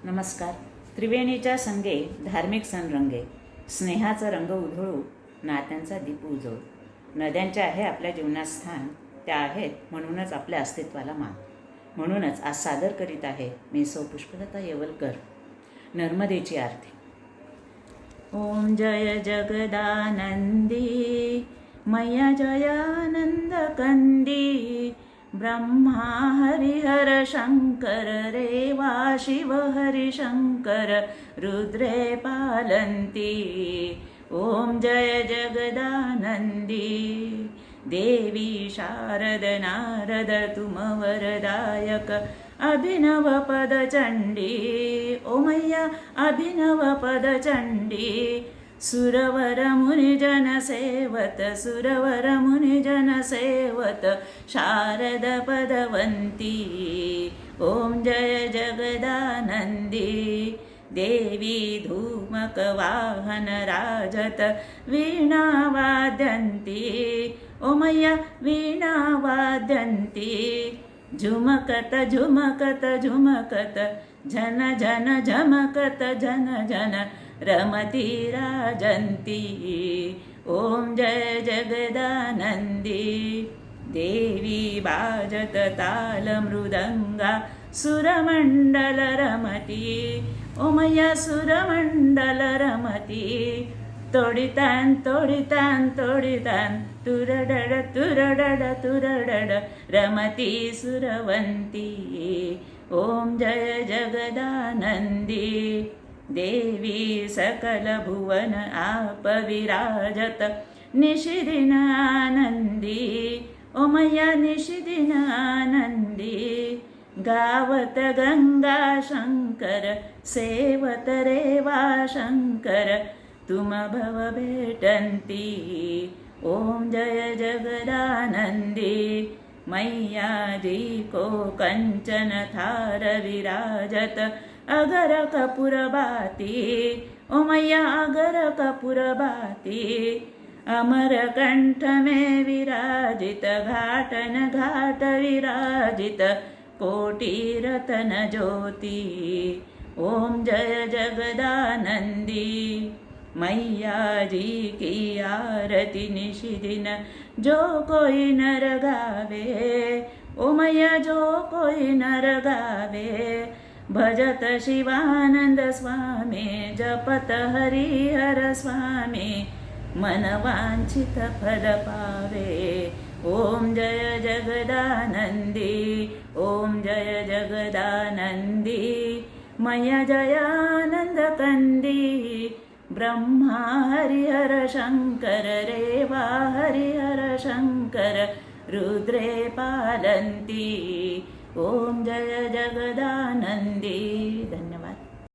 नमस्कार. त्रिवेणीच्या संगे धार्मिक सण रंगे, स्नेहाचा रंग उधळू, नात्यांचा दीप उजळू. नद्यांचे आहे आपल्या जीवनात स्थान, त्या आहेत म्हणूनच आपल्या अस्तित्वाला मान. म्हणूनच आज सादर करीत आहे मी सौ पुष्पलता येवलकर नर्मदेची आरती. ओम जय जगदानंदी मैया जयानंद कंदी, ब्रह्मा हरिहर शंकर रेवा शिव हरिशंकर रुद्रे पालंती. ओम जय जगदानंदी देवी शारद नारद तुम वरदायक अभिनव पद चंडी. ओ मैया अभिनव पद चंडी, सुरवर मुनिजन सेवत सुरवर मुनिजन सेवत शारद पदवंती. ओम जय जगदानंदी देवी धूमक वाहन राजत वीणा वाद्यंती. ओ मैया वीणा वाद्यंती, झुमकत झुमकत झुमकत झन झन झमकत झन झन रमती राजंती. ओम जय जगदानंदी देवी बाजत ताल मृदंगा सुरमंडल रमती. ओ मैया सुरमंडल रमती, तोडितान तोडितान तोडितान तुरडड तुरडड तुरडड रमती सुरवंती. ओम जय जगदानंदी देवी सकल भुवन आप विराजत निशिदिन आनंदी. ओ मैया निशिदिन आनंदी, गावत गंगा शंकर सेवत रेवा शंकर तुम भव भेटंती. ओम जय जगदानंदी मैया जी को कंचन थार विराजत अगर कपूर बाती. ओ मैया अगर कपूर बाती, अमर कंठ में विराजित घाटन घाट विराजित कोटि रतन ज्योति. ओम जय जगदानंदी मैया जी की आरती निशिदिन जो कोई नर गावे. ओ मैया जो कोई नर गावे, भजत शिवानंद स्वामी जपत हरिहर स्वामी मन वांछित फल पावे. ओम जय जगदानंदी ओम जय जगदानंदी मैया जयानंद कंदी, ब्रह्मा हरिहर शंकर रेवा हरिहर शंकर रुद्रे पालंती. ओम जय जगदानंदी. धन्यवाद.